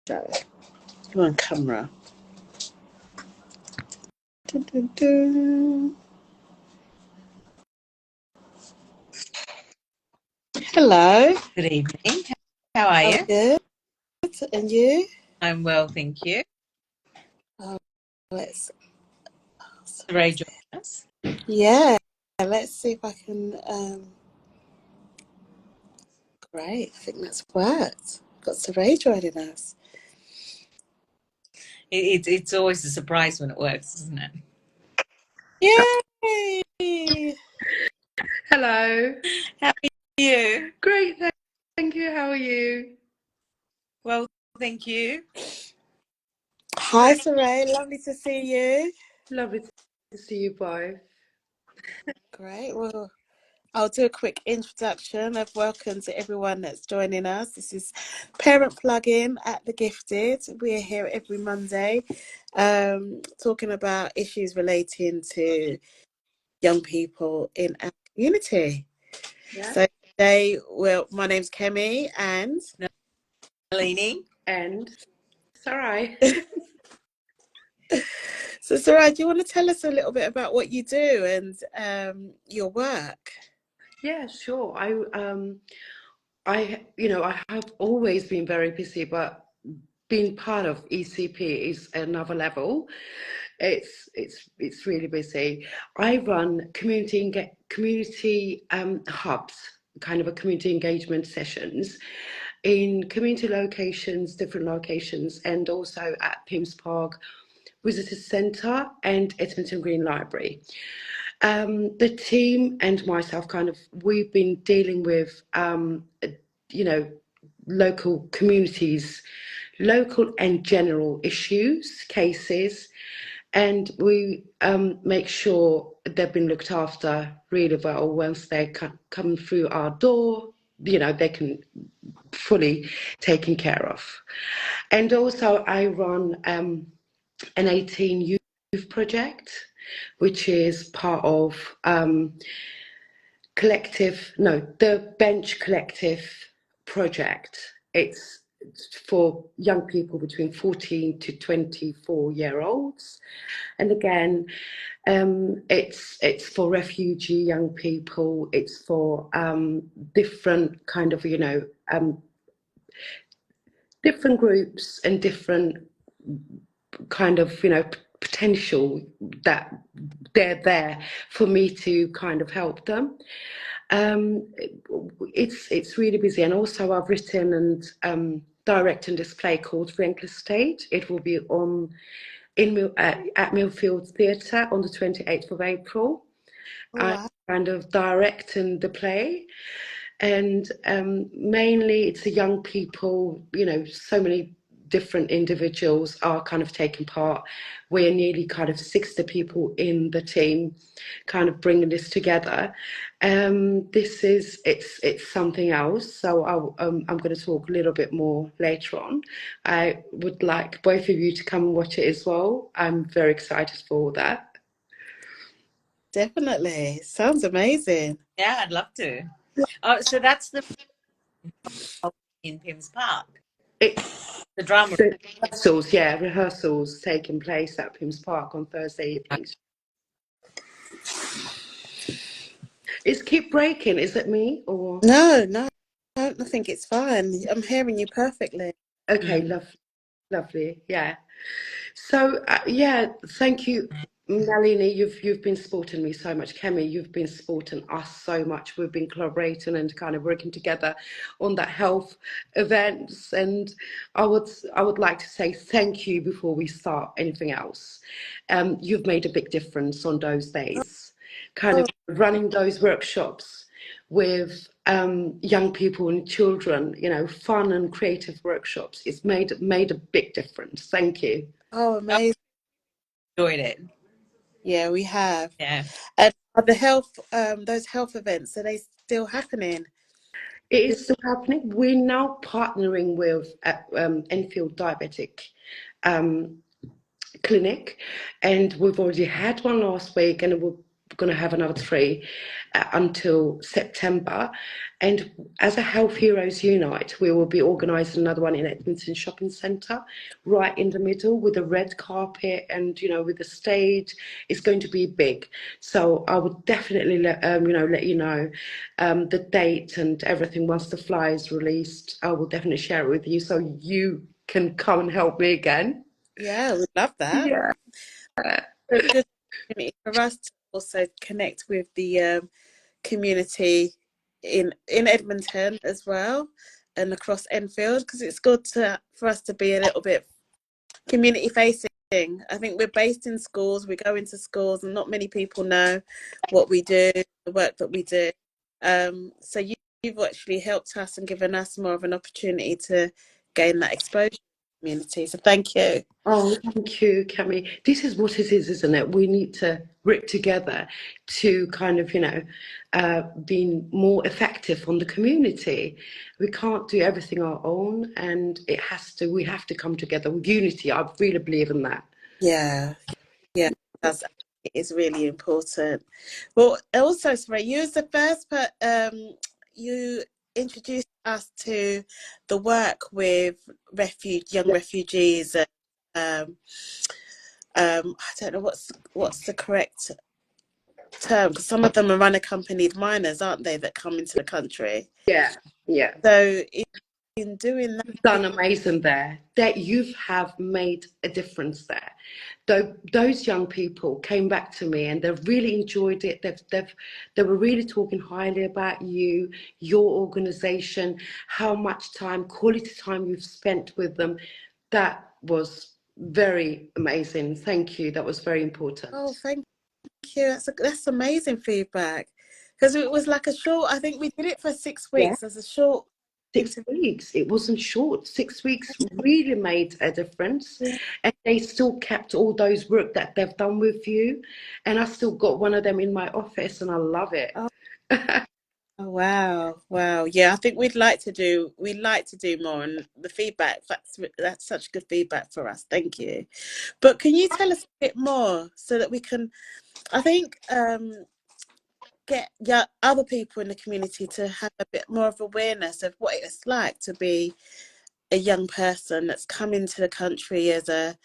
Show. You're on camera. Dun, dun, dun. Hello. Good evening. How are you? I'm good. And you? I'm well, thank you. Let's. Saray join us. Yeah. Let's see if I can. Great. I think that's worked. Got Saray joining us. It's always a surprise when it works, isn't it? Yay! Hello. How are you? Great, thank you. How are you? Well, thank you. Hi, Saray. Lovely to see you. Lovely to see you both. Great. Well, I'll do a quick introduction of welcome to everyone that's joining us. This is Parent Plug-in at The Gifted. We're here every Monday talking about issues relating to young people in our community. Yeah. So today, well, my name's Kemi and Nalini. And Sarai. So Sarai, do you want to tell us a little bit about what you do and your work? Yeah, sure. I have always been very busy, but being part of ECP is another level. It's really busy. I run community hubs, kind of a community engagement sessions in community locations, different locations, and also at Pymmes Park Visitors Centre and Edmonton Green Library. The team and myself we've been dealing with, local communities, local and general issues, cases, and we make sure they've been looked after really well once they come through our door. They can fully taken care of. And also I run an 18 youth project, which is part of the Bench Collective project. It's for young people between 14 to 24-year-olds, and again, it's for refugee young people. It's for different kind of different groups and different kind of potential that they're there for me to kind of help them. It's really busy, and also I've written and direct and display called Relentless State. It will be on at Millfield Theatre on the 28th of April. Wow. I kind of direct and the play, and mainly it's the young people. So many different individuals are kind of taking part. We're nearly kind of 60 people in the team kind of bringing this together. It's something else, so I'm going to talk a little bit more later on. I would like both of you to come and watch it as well. I'm very excited for that. Definitely. Sounds amazing. Yeah, I'd love to. Oh, so that's the in Pymmes Park. The drama. Rehearsals taking place at Pymmes Park on Thursday evenings. Is keep breaking? Is it me or? No, I don't think it's fine. I'm hearing you perfectly. Okay, lovely. Yeah. So thank you, Nalini. You've been supporting me so much. Kemi, you've been supporting us so much. We've been collaborating and kind of working together on that health events. And I would like to say thank you before we start anything else. You've made a big difference on those days, kind of running those workshops with young people and children, fun and creative workshops. It's made a big difference. Thank you. Oh, amazing. Enjoyed it. Yeah, we have. Yeah. And are those health events, are they still happening? It is still happening. We're now partnering with Enfield Diabetic Clinic, and we've already had one last week, and going to have another 3 until September. And as a Health Heroes Unite, we will be organising another one in Edmonton Shopping Centre, right in the middle with a red carpet and, you know, with a stage. It's going to be big. So I would definitely let you know the date and everything once the flyer is released. I will definitely share it with you so you can come and help me again. Yeah, we love that. Yeah. A good opportunity for us to also connect with the community in Edmonton as well and across Enfield, because it's good for us to be a little bit community facing. I think we're based in schools, we go into schools, and not many people know what we do, the work that we do. So you've actually helped us and given us more of an opportunity to gain that exposure to the community. So thank you. Oh, thank you, Cami. This is what it is, isn't it? We need to work together to kind of, be more effective on the community. We can't do everything our own, and we have to come together with unity. I really believe in that. Yeah, it is really important. Well, also, Saray, you was the first, but you introduced us to the work with young refugees. I don't know what's the correct term, because some of them are unaccompanied minors, aren't they, that come into the country? Yeah, yeah. So in doing that, Done amazing there. That you have made a difference there. Those young people came back to me and they've really enjoyed it. They were really talking highly about you, your organisation, how much time, quality time you've spent with them. That was very amazing. Thank you. That was very important. oh, thank you. That's amazing feedback, because it was like a short. I think we did it for 6 weeks as a short. 6 weeks. It wasn't short. 6 weeks really made a difference. Yeah. And they still kept all those work that they've done with you. And I still got one of them in my office and I love it. Oh, oh, wow. Yeah, I think we'd like to do more, and the feedback, that's such good feedback for us. Thank you. But can you tell us a bit more so that we can, I think, get other people in the community to have a bit more of awareness of what it's like to be a young person that's come into the country as a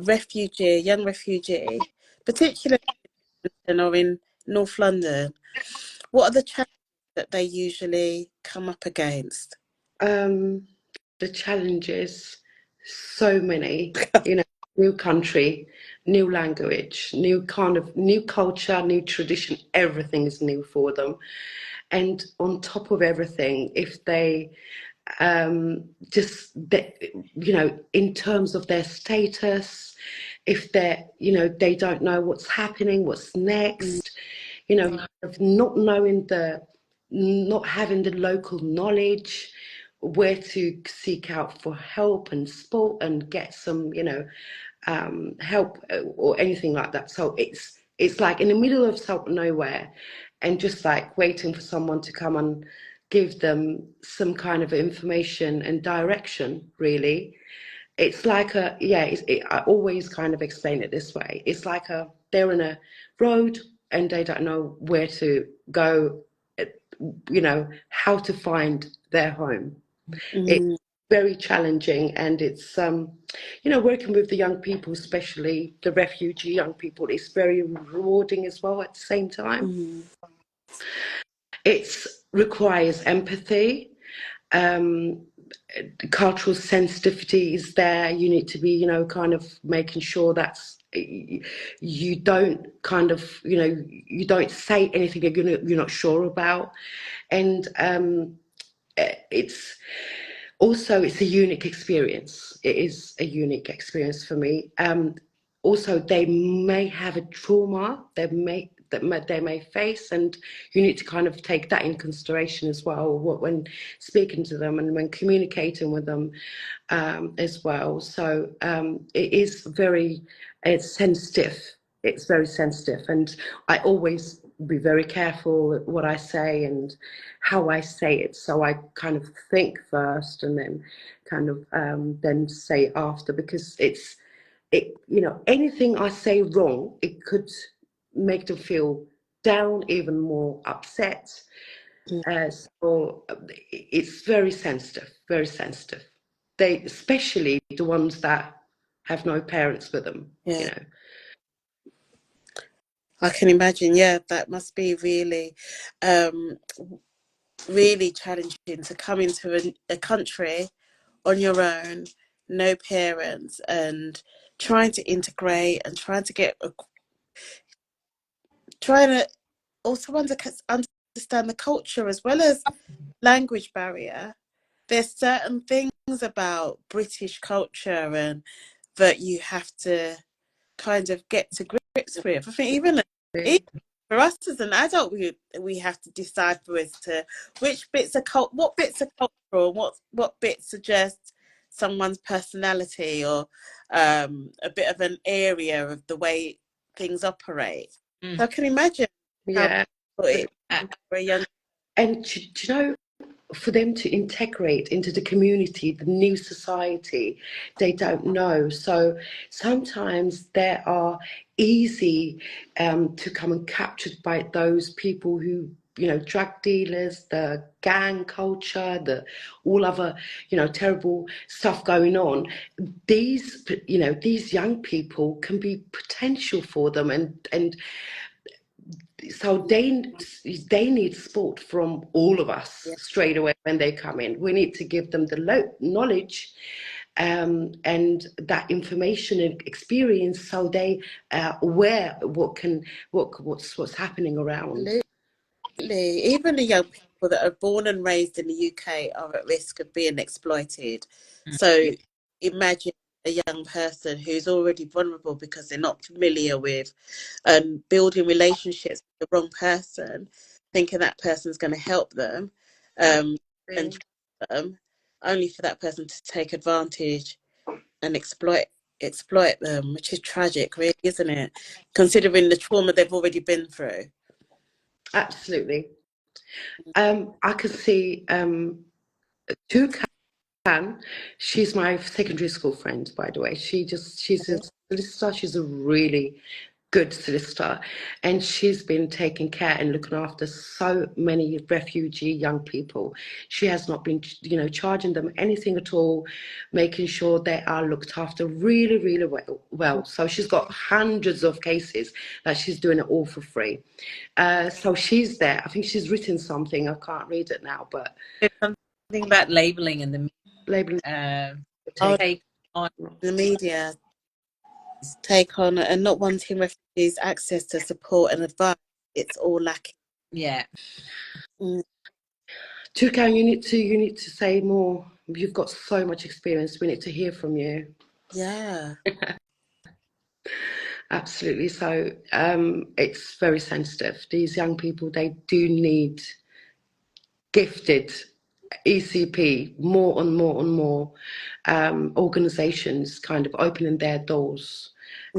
refugee, a young refugee, particularly or in North London. What are the challenges that they usually come up against? The challenges, so many, new country, new language, new culture, new tradition, everything is new for them. And on top of everything, if they in terms of their status, if they don't know what's happening, what's next, of not having the local knowledge, where to seek out for help and support and get some help or anything like that. So it's like in the middle of nowhere, and just like waiting for someone to come and give them some kind of information and direction. Really, it's like I always kind of explain it this way. It's like they're in a road and they don't know where to go, how to find their home. It's very challenging, and it's working with the young people, especially the refugee young people, is very rewarding as well at the same time. It requires empathy. Cultural sensitivity is there. You need to be, kind of making sure that you don't you don't say anything that you're not sure about. And it's a unique experience. It is a unique experience for me. Also, they may have a trauma that they may face, and you need to kind of take that in consideration as well when speaking to them and when communicating with them as well. So it's sensitive. It's very sensitive, and I always be very careful what I say and how I say it. So I kind of think first and then kind of then say after, because anything I say wrong, it could make them feel down, even more upset. So it's very sensitive, very sensitive. They, especially the ones that have no parents with them, you Yeah, know. I can imagine. Yeah, that must be really, um, really challenging to come into a country on your own, no parents, and trying to integrate and trying to also understand the culture as well as language barrier. There's certain things about British culture and that you have to kind of get to grips with. I think even for us as an adult, we have to decipher as to which bits are what bits are cultural, what bits are just someone's personality or a bit of an area of the way things operate. So I can imagine how Yeah. difficult it is for a young. And do you know, for them to integrate into the community, the new society, they don't know. So sometimes they are easy to come and captured by those people who, you know, drug dealers, the gang culture, the all other, you know, terrible stuff going on. These, you know, these young people can be potential for them, and so they need support from all of us Yeah, straight away when they come in. We need to give them the knowledge and that information and experience, so they aware what's happening around. absolutely. Even the young people that are born and raised in the UK are at risk of being exploited. So imagine a young person who's already vulnerable because they're not familiar with building relationships with the wrong person, thinking that person's going to help them and Absolutely. trust them, only for that person to take advantage and exploit them, which is tragic, really, isn't it? Considering the trauma they've already been through. Absolutely. I could see two. She's my secondary school friend, by the way. She's a solicitor. She's a really good solicitor, and she's been taking care and looking after so many refugee young people. She has not been, you know, charging them anything at all, making sure they are looked after really, really well. So she's got hundreds of cases that she's doing it all for free. So she's there. I think she's written something. I can't read it now, but There's something about labelling and the labeling. Oh, take on. the media take on and not wanting refugees access to support and advice. It's all lacking. Yeah. Mm, Toucan, you need to say more. You've got so much experience. We need to hear from you. yeah. Absolutely. So it's very sensitive. These young people, they do need gifted ECP, more and more and more organizations kind of opening their doors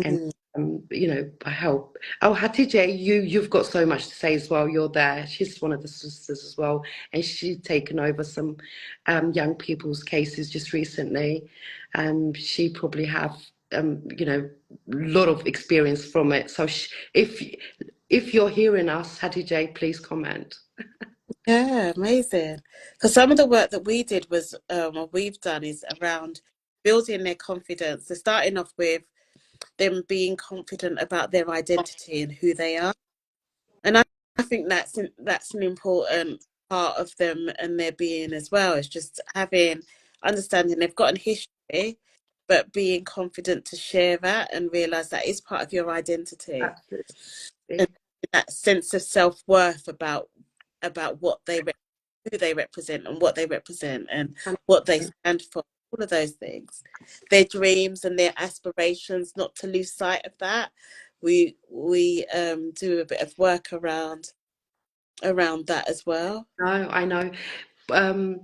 and Mm, you know, help. Oh, Hatije, you've got so much to say as well. You're there. She's one of the sisters as well, and she's taken over some young people's cases just recently. She probably have you know, a lot of experience from it. So if you're hearing us, Hatije, please comment. yeah, amazing. Because some of the work that we did was, or we've done, is around building their confidence. So starting off with them being confident about their identity and who they are. And I think that's an important part of them and their being as well. It's just having understanding they've got a history, but being confident to share that and realize that is part of your identity. And Absolutely. that sense of self-worth about who they represent and what they represent and what they stand for, all of those things, their dreams and their aspirations, not to lose sight of that. We do a bit of work around that as well. No, I know. Um,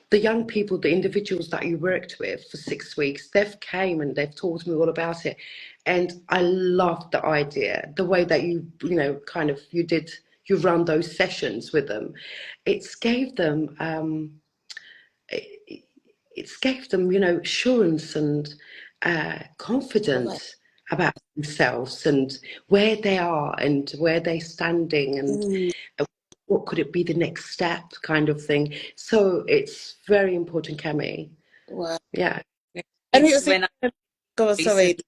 the young people, the individuals that you worked with for 6 weeks, they've came and they've told me all about it, and I loved the idea, the way that you know, kind of you run those sessions with them. It's gave them it's gave them, you know, assurance and All right. confidence. about themselves and where they are and where they're standing and what could it be the next step kind of thing. So it's very important, Cami. Wow. Yeah. And it It's was when I go on, sorry. recently,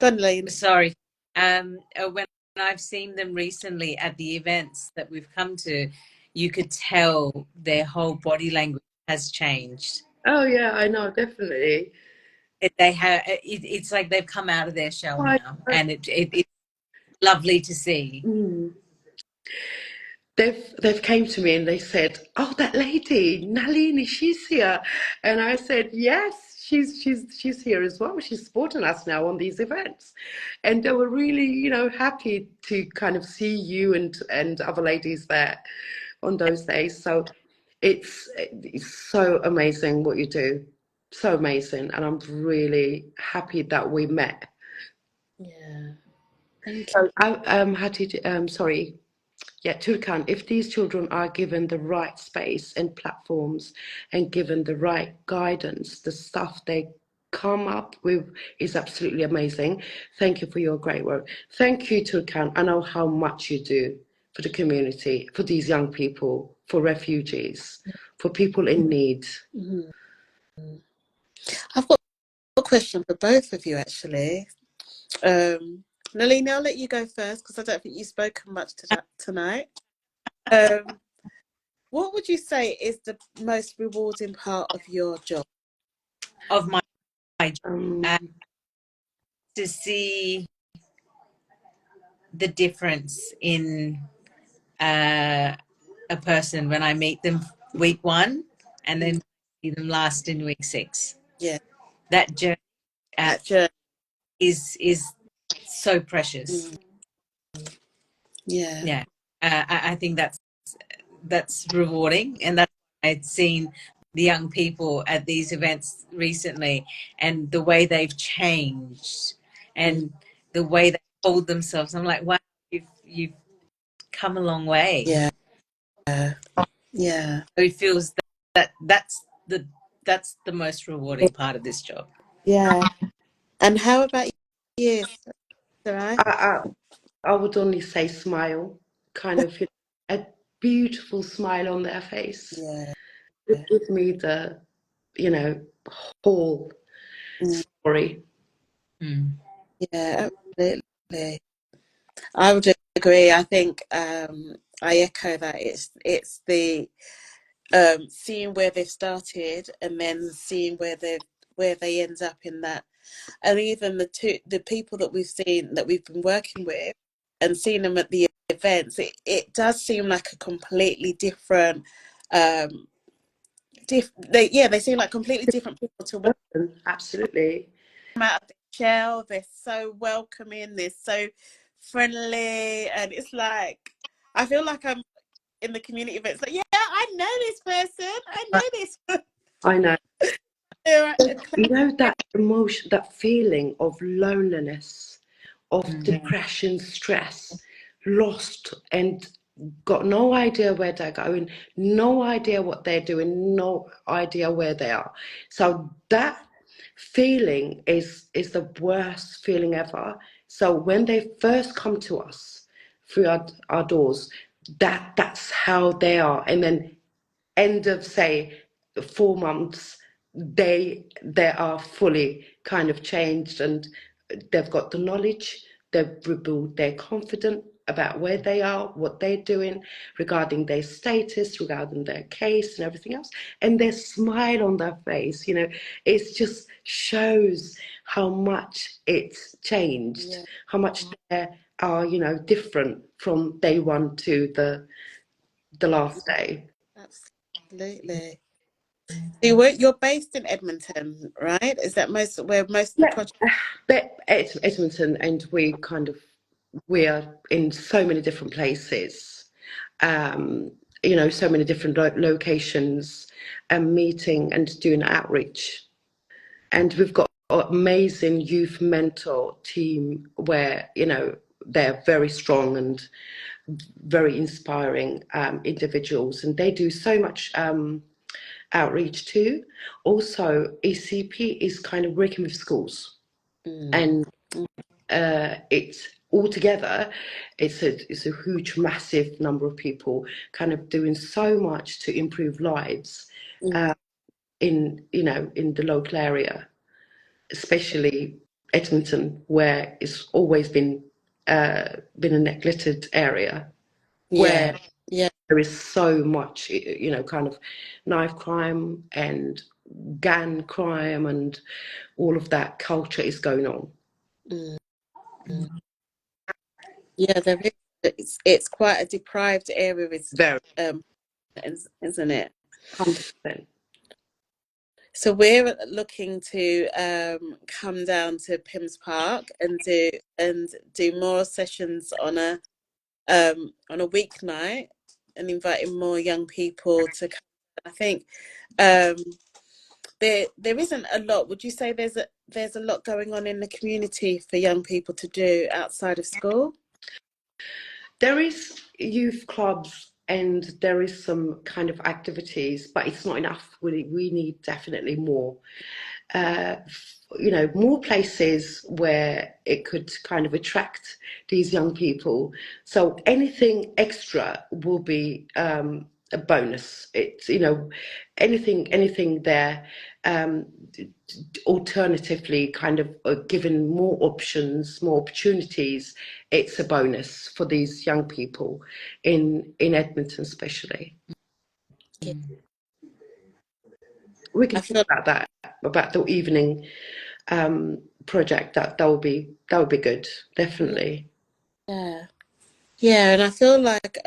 Go on, Lane. sorry, when I've seen them recently at the events that we've come to, you could tell their whole body language has changed. Oh yeah, I know, definitely. They have it's like they've come out of their shell I, now, and it's lovely to see. they've came to me and they said, "Oh, that lady, Nalini, she's here," and I said, "Yes, she's here as well. She's supporting us now on these events," and they were really, happy to kind of see you and other ladies there on those days. So it's so amazing what you do, so amazing, and I'm really happy that we met. Yeah. Thank you. So I had to sorry. Yeah, Turkan, if these children are given the right space and platforms and given the right guidance, the stuff they come up with is absolutely amazing. Thank you for your great work. Thank you, Turkan. I know how much you do for the community, for these young people, for refugees, for people in need. Mhm. I've got a question for both of you, actually. Nalini, I'll let you go first because I don't think you've spoken much to that tonight. What would you say is the most rewarding part of your job? Of my job, Um, to see the difference in a person when I meet them week 1 and then see them last in week 6. Yeah, That journey that journey. is so precious. Mm, yeah, Yeah, I think that's rewarding, and that's I'd seen the young people at these events recently, and the way they've changed, mm, and the way they hold themselves. I'm like, wow, you've come a long way. yeah, yeah, It feels that's the most rewarding part of this job. yeah. And how about you, Sarai? I, I would only say smile, kind of, a beautiful smile on their face. Yeah, Give me the, you know, whole mm, story. Mm. yeah, absolutely. I would agree. I think I echo that. It's the seeing where they've started and then seeing where they end up in that, and even the people that we've been working with and seeing them at the events, it does seem like a completely different they seem like completely different people to when Absolutely. they come out of the shell. They're so welcoming, they're so friendly, and it's like I feel like I'm in the community events like, yeah, I know this person, I know this. I know. They're You know that emotion, that feeling of loneliness, of Mm. depression, stress, lost and got no idea where they're going, no idea what they're doing, no idea where they are. So that feeling is the worst feeling ever. So when they first come to us through our doors, that's how they are. And then end of say 4 months, they are fully kind of changed and they've got the knowledge, they've rebuilt their confidence about where they are, what they're doing, regarding their status, regarding their case and everything else, and their smile on their face, it just shows how much it's changed, yeah, how much they are, different from day one to the last day. absolutely. You're based in Edmonton, right? Is that where most of the Yeah, project? but Edmonton, and we are in so many different places, um, so many different locations, and meeting and doing outreach. And we've got an amazing youth mentor team where they're very strong and very inspiring individuals, and they do so much outreach too. Also, ECP is kind of working with schools. Mm. And it's altogether, it's a huge, massive number of people kind of doing so much to improve lives Mm. in in the local area, especially Edmonton, where it's always been a neglected area, Yeah. where Yeah. there is so much, kind of knife crime and gang crime and all of that culture is going on. Mm. Yeah, there is. It's quite a deprived area, Very, um, isn't it? 100%. So we're looking to come down to Pymmes Park and do more sessions on a weeknight and inviting more young people to come. I think um, there isn't a lot. Would you say there's a lot going on in the community for young people to do outside of school? There is youth clubs and there is some kind of activities, but it's not enough. We need definitely more. uh, more places where it could kind of attract these young people. So anything extra will be a bonus. It's, anything there. Um, Alternatively, kind of given more options, more opportunities, it's a bonus for these young people in Edmonton, especially. Yeah. We I can talk feel about that, about the evening project. That would be good, definitely. yeah, yeah, and I feel like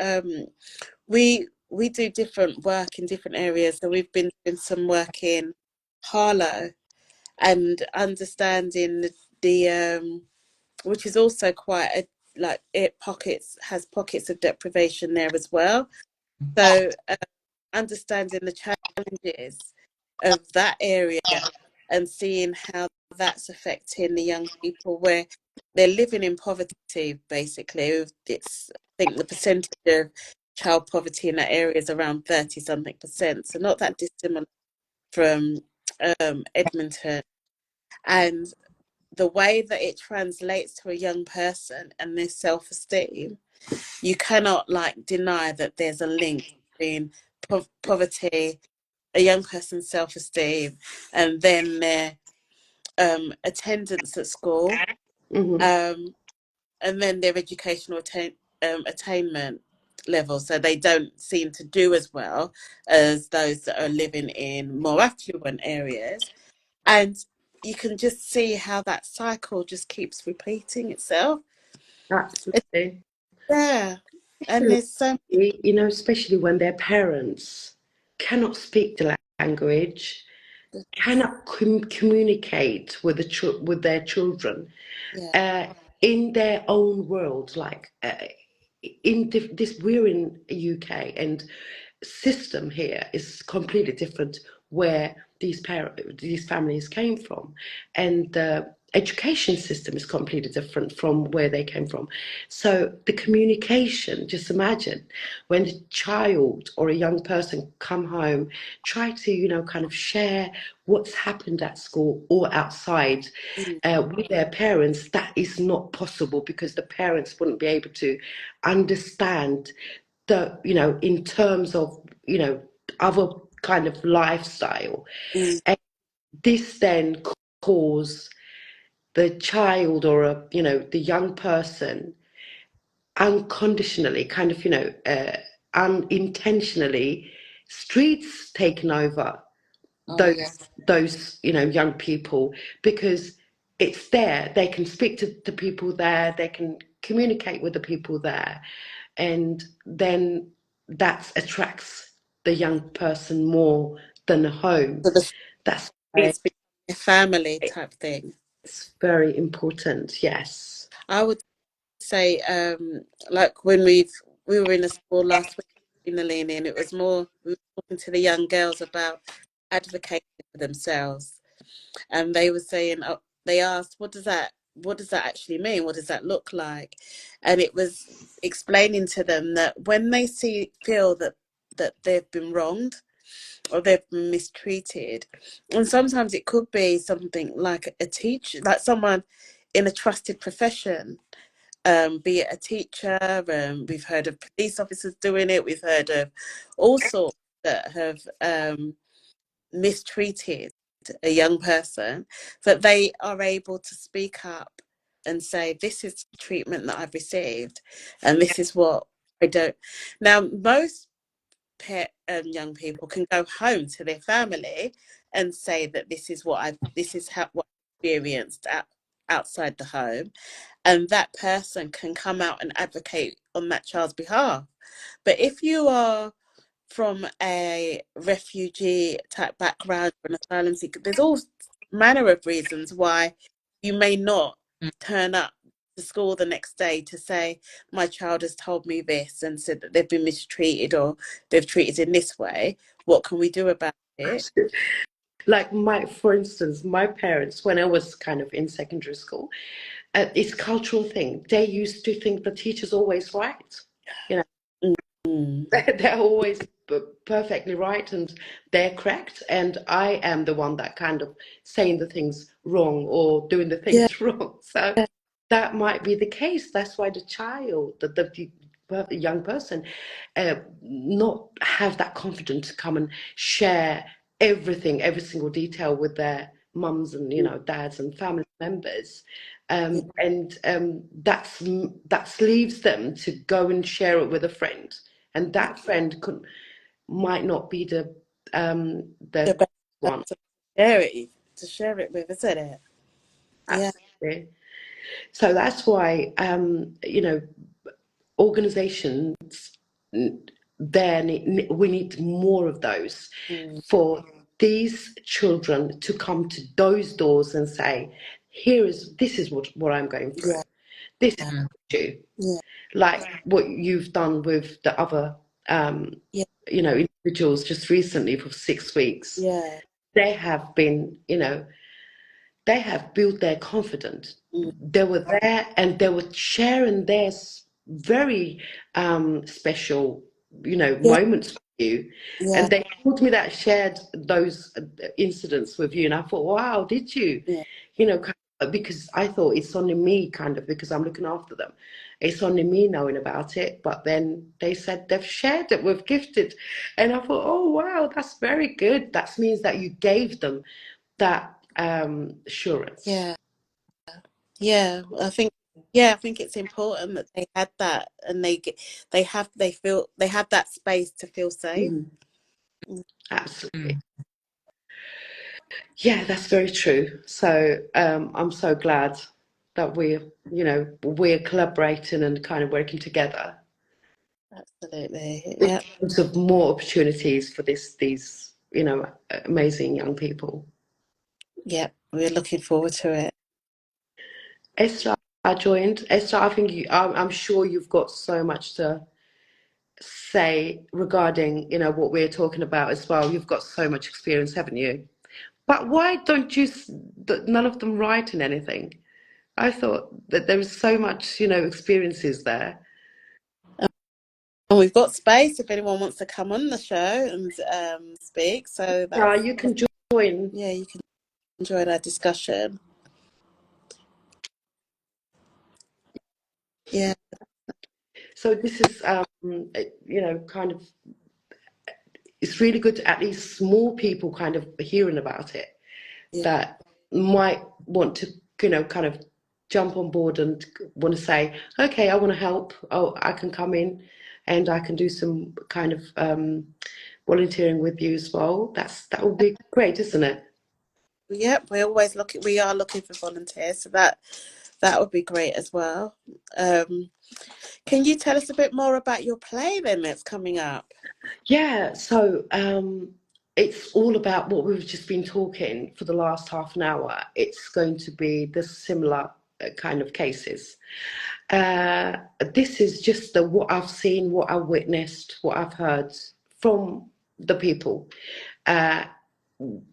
we do different work in different areas. So we've been doing some work in Harlow and understanding the which is also quite a like it pockets has pockets of deprivation there as well. So understanding the challenges of that area and seeing how that's affecting the young people where they're living in poverty basically. It's I think the percentage of child poverty in that area is around 30 something percent, so not that dissimilar from Edmonton. And the way that it translates to a young person and their self-esteem, you cannot like deny that there's a link between poverty, a young person's self-esteem, and then their attendance at school, Hmm. um, and then their educational attainment level. So they don't seem to do as well as those that are living in more affluent areas. And you can just see how that cycle just keeps repeating itself. It's Absolutely. there. And Especially, there's so especially when their parents cannot speak the language, cannot communicate with with their children, yeah. uh, in their own world. Like in this, we're in UK, and system here is completely different where these families came from, and the education system is completely different from where they came from. So the communication, just imagine when a child or a young person come home, try to kind of share what's happened at school or outside Mm, with their parents. That is not possible because the parents wouldn't be able to understand the in terms of other kind of lifestyle. mm. And this then cause the child or the young person unconditionally kind of unintentionally streets taken over Oh yeah. those young people, because it's there, they can speak to the people there, they can communicate with the people there, and then that attracts the young person more than a home. So the That's why streets become a family type thing. it's very important. Yes. I would say, like when we were in a school last week in the leaning, it was more we were talking to the young girls about advocating for themselves, and they were saying, oh, they asked, what does that actually mean? What does that look like? And it was explaining to them that when they feel that they've been wronged, or they've been mistreated. And sometimes it could be something like a teacher, like someone in a trusted profession, be it a teacher. We've heard of police officers doing it. We've heard of all sorts that have mistreated a young person, that they are able to speak up and say, this is the treatment that I've received, and this is what I don't. Now, most young people can go home to their family and say that this is how what I experienced outside the home, and that person can come out and advocate on that child's behalf. But if you are from a refugee type background or an asylum seeker, there's all manner of reasons why you may not turn up to school the next day to say, my child has told me this and said that they've been mistreated or they've treated in this way. What can we do about it? Like for instance, my parents, when I was kind of in secondary school, it's a cultural thing. They used to think the teacher's always right. You know, they're always perfectly right and they're correct, and I am the one that kind of saying the things wrong or doing the Yeah, things wrong. So that might be the case. That's why the child, the young person, not have that confidence to come and share everything, every single detail with their mums and dads and family members, yeah, and that leaves them to go and share it with a friend, and that friend might not be the the best one. person to share it with, isn't it? Yeah, Absolutely. So that's why organizations there we need more of those mm, for these children to come to those doors and say, this is what I'm going through. yeah, This is what I do. yeah, Like what you've done with the other yeah, individuals just recently for 6 weeks. yeah, They have been, they have built their confidence. mm, They were there and they were sharing their very special, yeah, moments with you. yeah, And they told me that shared those incidents with you. And I thought, wow, did you? yeah, Because I thought it's only me, kind of, because I'm looking after them. It's only me knowing about it. But then they said they've shared it with Gifted. And I thought, oh, wow, that's very good. That means that you gave them that assurance. yeah. Yeah, I think I think it's important that they had that, and they have that space to feel safe. Mhm. Mm, Absolutely. Yeah, that's very true. So I'm so glad that we're collaborating and kind of working together absolutely. in Yeah, terms of more opportunities for these amazing young people. yeah. We're looking forward to it. Esther, I joined. Esther, I think I'm sure you've got so much to say regarding what we're talking about as well. You've got so much experience, haven't you? But why don't none of them write in anything? I thought that there was so much, experiences there. And we've got space if anyone wants to come on the show and speak. So Yeah, you can join. yeah, you can join our discussion. Yeah, So this is, kind of, it's really good to at least small people kind of hearing about it yeah, that might want to, kind of jump on board and want to say, okay, I want to help. Oh, I can come in and I can do some kind of volunteering with you as well. That would be great, isn't it? yeah. We are looking for volunteers, so that would be great as well. Can you tell us a bit more about your play then that's coming up? Yeah, so it's all about what we've just been talking for the last half an hour. It's going to be the similar kind of cases. Uh, this is just what I've seen, what I've witnessed, what I've heard from the people, uh,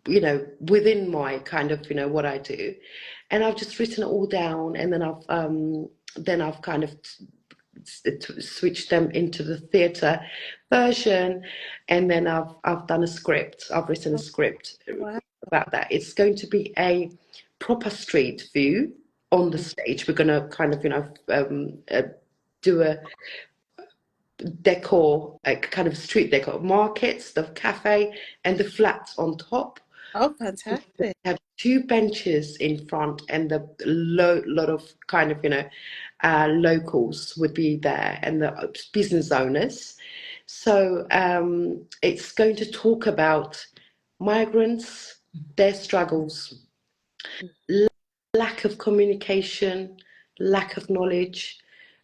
within my kind of, what I do. And I've just written it all down, and then I've kind of switched them into the theatre version, and then I've done a script. I've written a script Wow. about that. It's going to be a proper street view on the stage. We're going to kind of, do a decor, like kind of street decor, markets, the cafe, and the flats on top. Oh, fantastic. Have two benches in front, and the lot of kind of locals would be there, and the business owners. So it's going to talk about migrants, their struggles, lack of communication, lack of knowledge,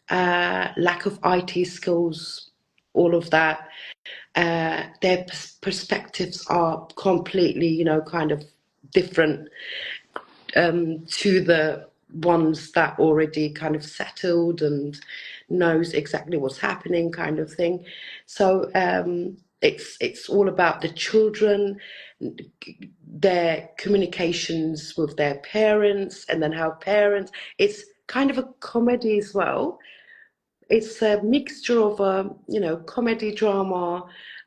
lack of IT skills, all of that. Their perspectives are completely, kind of different to the ones that already kind of settled and knows exactly what's happening, kind of thing. So it's all about the children, their communications with their parents, and then how parents. It's kind of a comedy as well. It's a mixture of comedy, drama,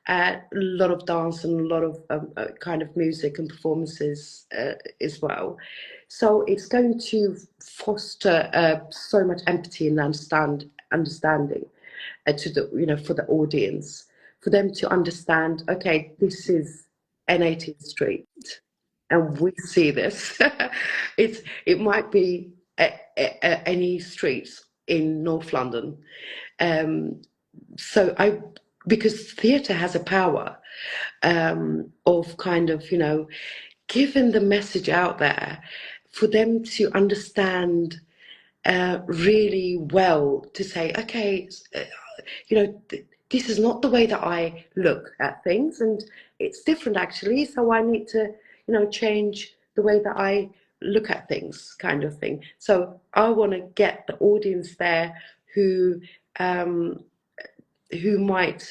a lot of dance, and a lot of kind of music and performances as well. So it's going to foster so much empathy and understanding to the for the audience, for them to understand. Okay, this is N18 Street, and we see this. It might be any streets in North London. So because theatre has a power of kind of giving the message out there for them to understand really well, to say, okay, this is not the way that I look at things, and it's different actually. So I need to, change the way that I look at things, kind of thing. So I want to get the audience there um, who might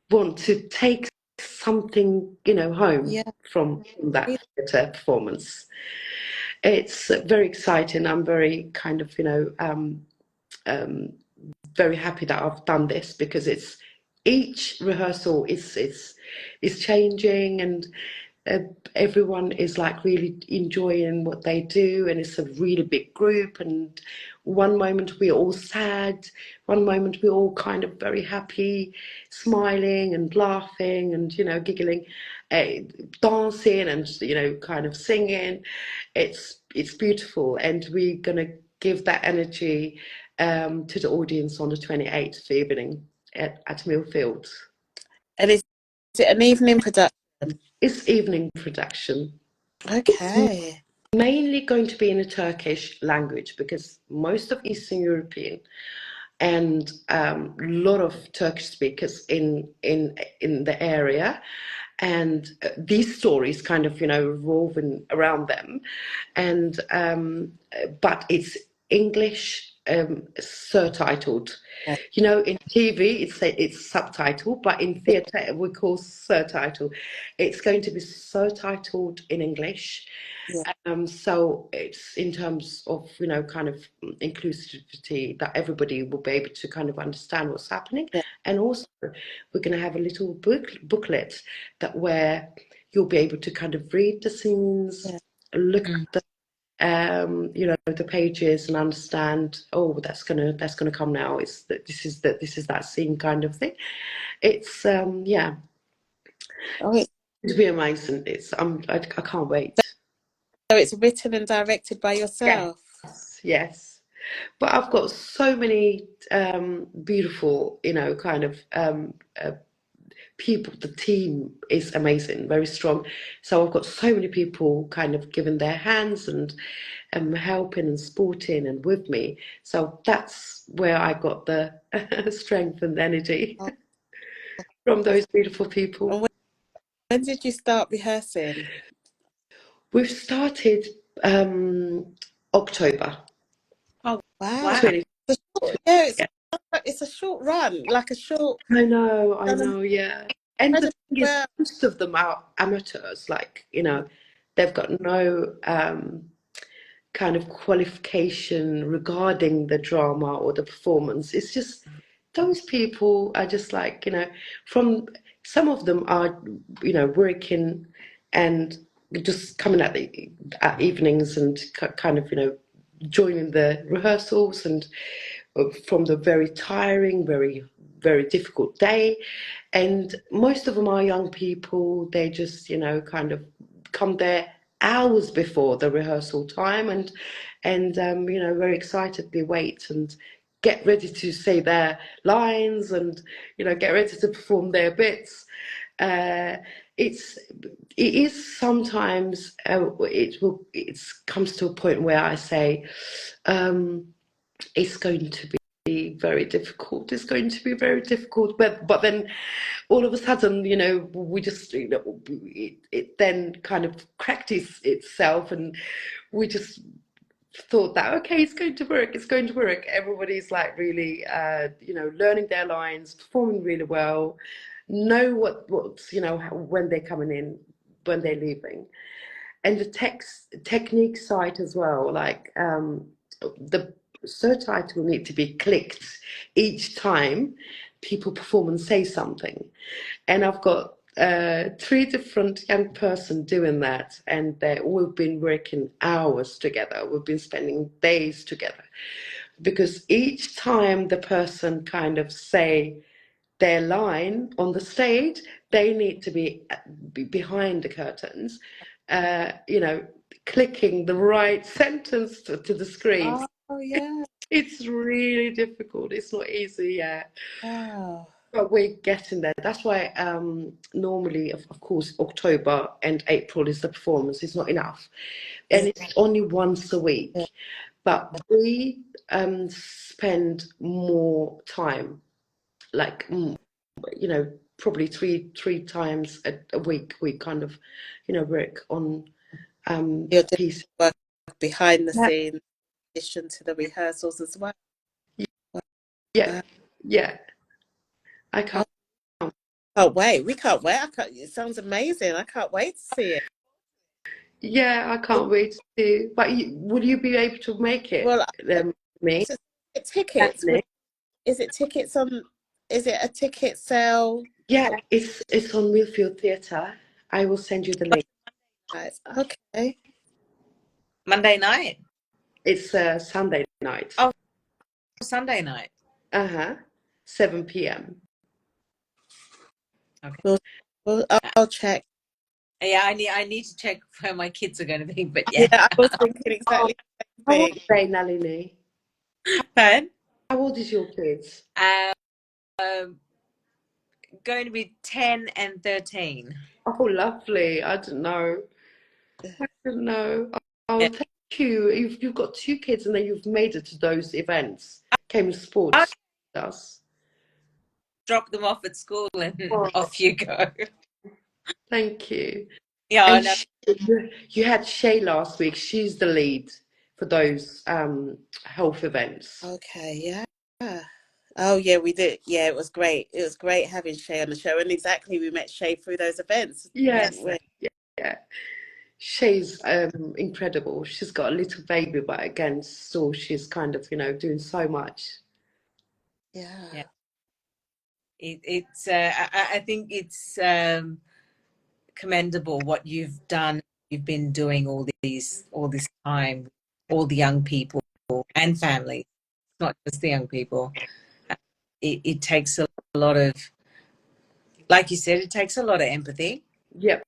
want to take something, home Yeah. from that theatre performance. It's very exciting. I'm very kind of, very happy that I've done this, because it's each rehearsal is changing, and uh, everyone is like really enjoying what they do, and it's a really big group, and one moment we're all sad, one moment we're all kind of very happy, smiling and laughing and giggling, uh, dancing and kind of singing. It's beautiful, and we're gonna give that energy to the audience on the 28th evening at Millfield. And is it an evening production? It's evening production. Okay. Mainly going to be in a Turkish language, because most of Eastern European and a lot of Turkish speakers in the area, and these stories kind of revolving around them, and but it's English surtitled. In TV it's subtitled, but in theatre we call surtitle. It's going to be surtitled in English. Yeah. So it's in terms of kind of inclusivity, that everybody will be able to kind of understand what's happening. Yeah. And also we're going to have a little booklet where you'll be able to kind of read the scenes, Yeah. look at the the pages, and understand, oh, that's gonna come now. It's that this is that scene, kind of thing. It's yeah, Oh, it's, it'll be amazing. I can't wait. so it's written and directed by Yes, yourself. yes. But I've got so many beautiful, kind of people. The team is amazing, very strong. So I've got so many people kind of giving their hands and helping and supporting and with me. So that's where I got the strength and energy Oh, from those beautiful people. and when did you start rehearsing? We've started October Oh, Wow. wow. 20. Yeah, Yeah. it's a short run, like a short. I know, yeah. And the Incredibly thing is, well. most of them are amateurs, like, they've got no kind of qualification regarding the drama or the performance. It's just those people are just like, from some of them are, working and just coming at evenings and kind of, joining the rehearsals and from the very tiring, very, very difficult day. And most of them are young people. They just, kind of come there hours before the rehearsal time and very excitedly wait and get ready to say their lines and, get ready to perform their bits. Uh, it is sometimes it comes to a point where I say it's going to be very difficult. It's going to be very difficult, but then all of a sudden, we just, it then kind of cracked itself, and we just thought that, okay, it's going to work. It's going to work. Everybody's like really, learning their lines, performing really well, know what's when they're coming in, when they're leaving, and the technique side as well. Like the subtitle need to be clicked each time people perform and say something. And I've got 3 different young person doing that, and we've been working hours together. We've been spending days together because each time the person kind of say their line on the stage, they need to be behind the curtains, clicking the right sentence to the screen. Oh, yeah. It's really difficult. It's not easy, yeah. Wow. But we're getting there. That's why normally, of course, October and April is the performance. It's not enough. And it's only once a week. Yeah. But we spend more time, like, probably three times a week. We kind of, work on You're doing pieces. work behind the Yeah, scenes, in addition to the rehearsals as well. yeah, yeah. I Oh, can't wait. We can't wait. It sounds amazing. I can't wait to see it. I can't wait to. But would you be able to make it? Well, Me? so tickets. Is it tickets on? Is it a ticket sale? Yeah, it's on Millfield Theatre. I will send you the link. Right. Okay. Monday night? It's Sunday night. Oh, Sunday night. 7 p.m. Okay. Well, I'll check. Yeah, I need to check where my kids are going to be, but Yeah, yeah. I was thinking exactly the How same old thing. are they, Nalini? Fun. How old is your kids? Going to be 10 and 13. Oh, lovely. I don't know. I don't know. Yeah. Oh, thank you. You've got 2 kids and then you've made it to those events. Came I'll sports with us. drop them off at school and Oh, off you go. thank you. Yeah, I And know. you had Shay last week. She's the lead for those health events. Okay. Yeah. Oh yeah, we did. Yeah, it was great. It was great having Shay on the show, and exactly we met Shay through those events. Yes, We- yeah. Shay's incredible. She's got a little baby, but again, so she's kind of, doing so much. Yeah. Yeah. It's I think it's commendable what you've done. You've been doing all this time, all the young people and families, not just the young people. It takes a lot of, like you said, it takes a lot of empathy Yep.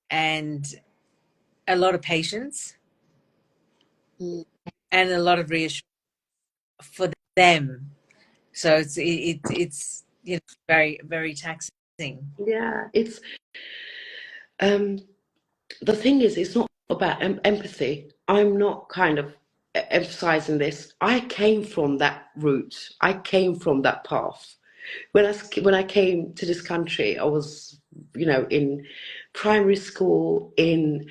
and a lot of patience Mm. and a lot of reassurance for them. So it's very, very taxing. Yeah, it's the thing is, it's not about empathy. I'm not kind of emphasizing this. I came from that route. I came from that path. When I came to this country, I was, in primary school in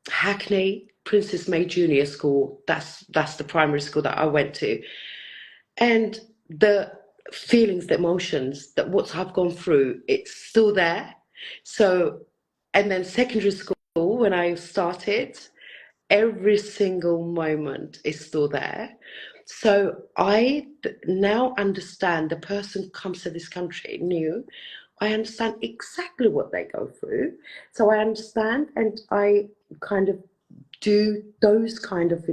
Hackney, Princess May Junior School. That's the primary school that I went to, and the feelings, the emotions, that what I've gone through, it's still there. So, and then secondary school when I started, every single moment is still there. So I now understand the person who comes to this country new. I understand exactly what they go through. So I understand, and I kind of do those kind of,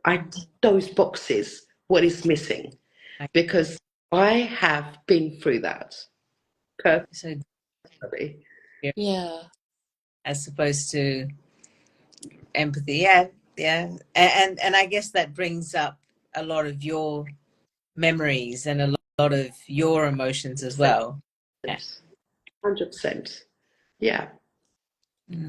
I tick those boxes, what is missing, because I have been through that So personally. Yeah. as opposed to empathy. Yeah, yeah. And I guess that brings up a lot of your memories and a lot of your emotions as well. Yeah. 100%. Yeah. Mm.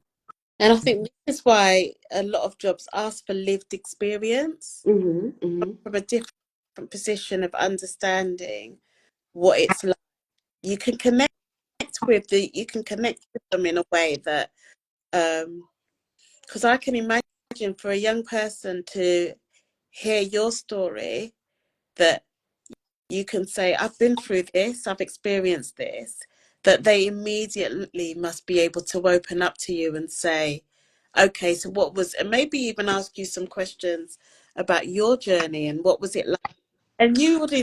And I think this is why a lot of jobs ask for lived experience Hmm. Hmm. from a different position of understanding what it's like. You can connect you can connect with them in a way that, because I can imagine for a young person to hear your story, that you can say, I've been through this, I've experienced this, that they immediately must be able to open up to you and say, okay, so what was, and maybe even ask you some questions about your journey and what was it like. And you would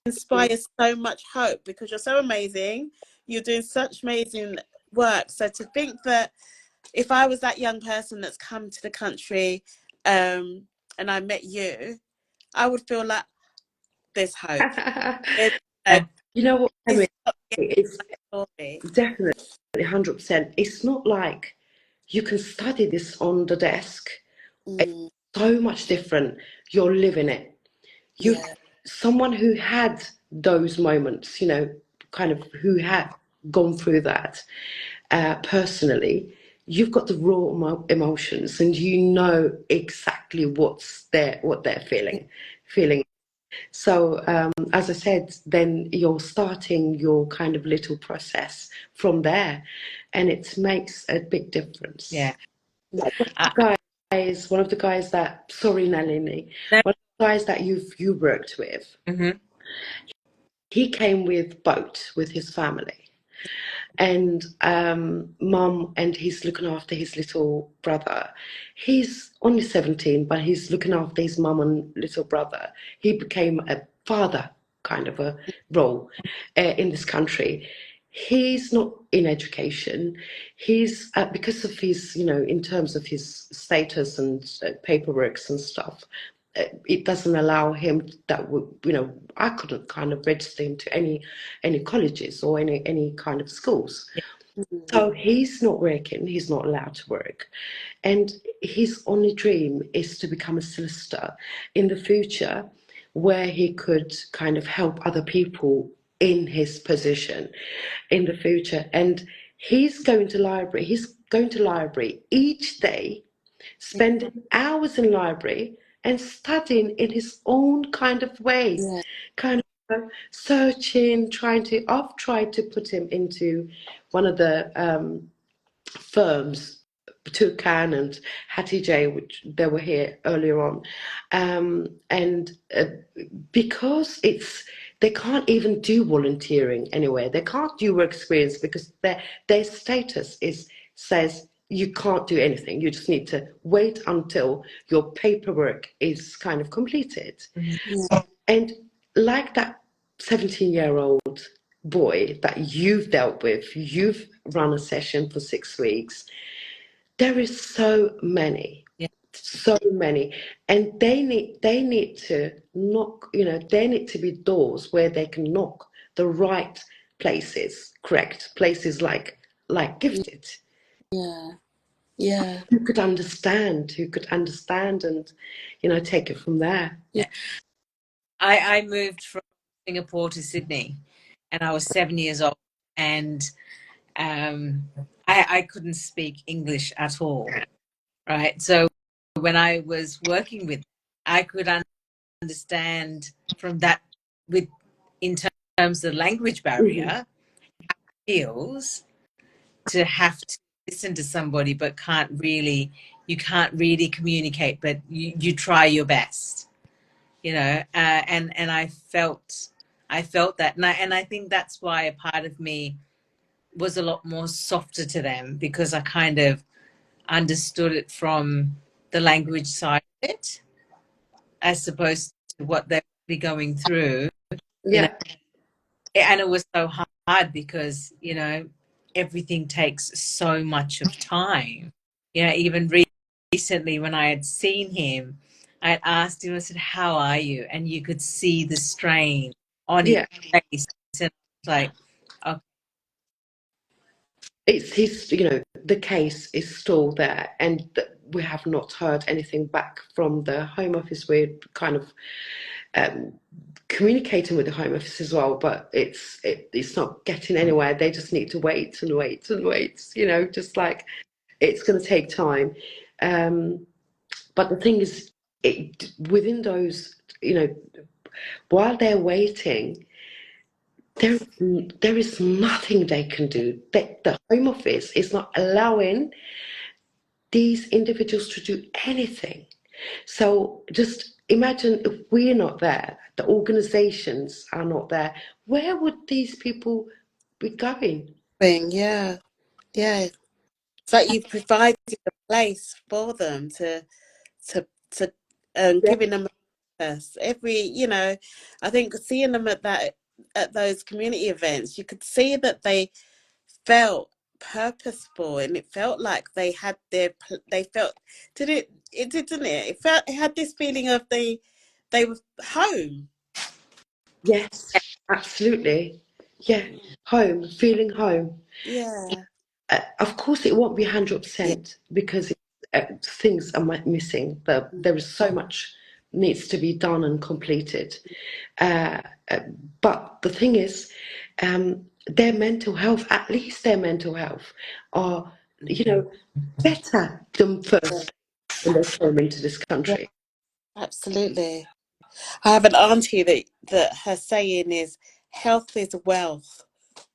inspire so much hope because you're so amazing. You're doing such amazing work. So to think that if I was that young person that's come to the country, and I met you, I would feel like there's hope. There's hope. You know what, This Emily? is not the It's story. definitely 100%. It's not like you can study this on the desk. It's Mm, so much different. You're living it. You, yeah, someone who had those moments, kind of who had gone through that personally, you've got the raw emotions, and you know exactly what they're feeling. So, as I said, then you're starting your kind of little process from there, and it makes a big difference. Yeah. Like Uh, one of the guys that, sorry, Nalini, no, one of the guys that you worked with, mm-hmm. he came with boat with his family, and mum, and he's looking after his little brother. He's only 17, but he's looking after his mum and little brother. He became a father kind of a role in this country. He's not in education. He's because of his, in terms of his status and paperwork and stuff, it doesn't allow him that I couldn't kind of register him to any colleges or any kind of schools. Yeah. So he's not working, he's not allowed to work. And his only dream is to become a solicitor in the future, where he could kind of help other people in his position in the future. And he's going to library each day, spending hours in library and studying in his own kind of way, yeah, kind of searching, I've tried to put him into one of the firms, Toucan and Hattie J, which they were here earlier on, and because they can't even do volunteering anywhere. They can't do work experience because their status says you can't do anything. You just need to wait until your paperwork is kind of completed. Mm-hmm. yeah, And like that 17-year-old boy that you've dealt with, you've run a session for 6 weeks. There is Yeah. so many, and they need to knock. There need to be doors where they can knock the right places, correct places, like gifted. yeah, yeah, Who could understand and take it from there. Yeah. I moved from Singapore to Sydney, and I was 7 years old, and I couldn't speak English at all, right? So when I was working with, I could understand from that, with in terms of language Hmm. barrier, feels to have to listen to somebody but you can't really communicate, but you try your best, and I felt that, and I think that's why a part of me was a lot more softer to them, because I kind of understood it from the language side of it, as opposed to what they're really going through, you know. Yeah. And it was so hard because, you know, everything takes so much of time. You know, even recently when I had seen him, I had asked him, I said, "How are you?" And you could see the strain on his Yeah. face. And it's like, oh, It's his, the case is still there, and we have not heard anything back from the Home Office. We're kind of um, communicating with the Home Office as well, but it's not getting anywhere. They just need to wait and wait and wait. Just like it's going to take time. But the thing is, within those, while they're waiting, there is nothing they can do. The Home Office is not allowing these individuals to do anything. So just imagine if we're not there, the organizations are not there, where would these people be going? Yeah, yeah. It's like you've provided a place for them to Yeah. giving them a purpose. I think seeing them at those community events, you could see that they felt purposeful, and it felt like they had they felt it didn't it? It had this feeling of they were home. Yes, absolutely. Yeah, home, feeling home. Yeah. Of course, it won't be Yeah. 100% because things are missing. There is so much needs to be done and completed. Uh, uh, but the thing is, their mental health, at least their mental health, are, better than first when they came into this Yeah, country. absolutely. I have an auntie that her saying is health is wealth.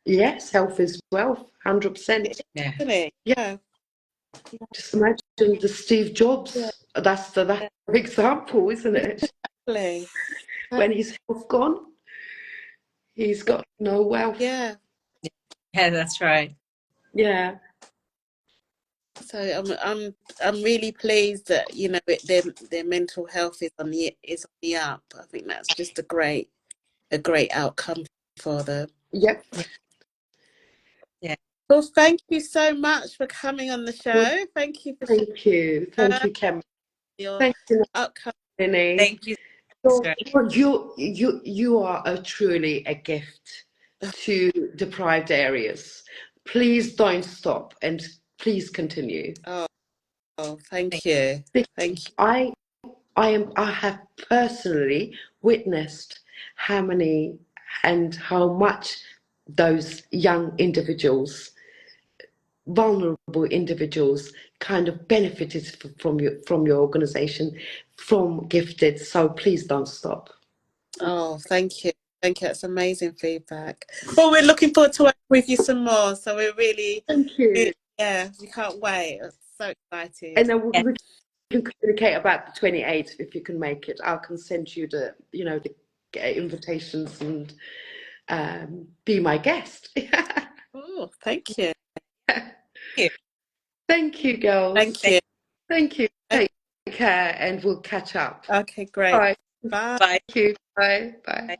Yes, health is wealth, 100%. yeah, Isn't it? Yeah, Yeah. just imagine the Steve Yeah. Jobs. That's the example, isn't it? Exactly. When his health gone, he's got no wealth. Yeah. yeah, that's right. Yeah. So I'm really pleased that their mental health is on the up. I think that's just a great outcome for them. Yep. Yeah, yeah. Well, thank you so much for coming on the Well, show. Thank you for thank you. Thank sharing you, Kem. your Thank you, upcoming. Nanny. Thank you, You're, sister. you are truly a gift to deprived areas. Please don't stop and please continue. Oh, Thank thank you. Thank you. I have personally witnessed how many and how much those young individuals, vulnerable individuals, kind of benefited from your organization, from Gifted. So please don't stop. Oh, thank you. Thank you. That's amazing feedback. Well, we're looking forward to working with you some more. So Thank you. yeah, we can't wait. I'm so excited. And then you. we can communicate about the 28th if you can make it. I can send you the invitations and be my guest. Oh, thank you. Thank Thank you, girls. Thank you. Thank you. Take care, and we'll catch up. Okay, great. Bye. Bye. Bye. Thank you. Bye. Bye.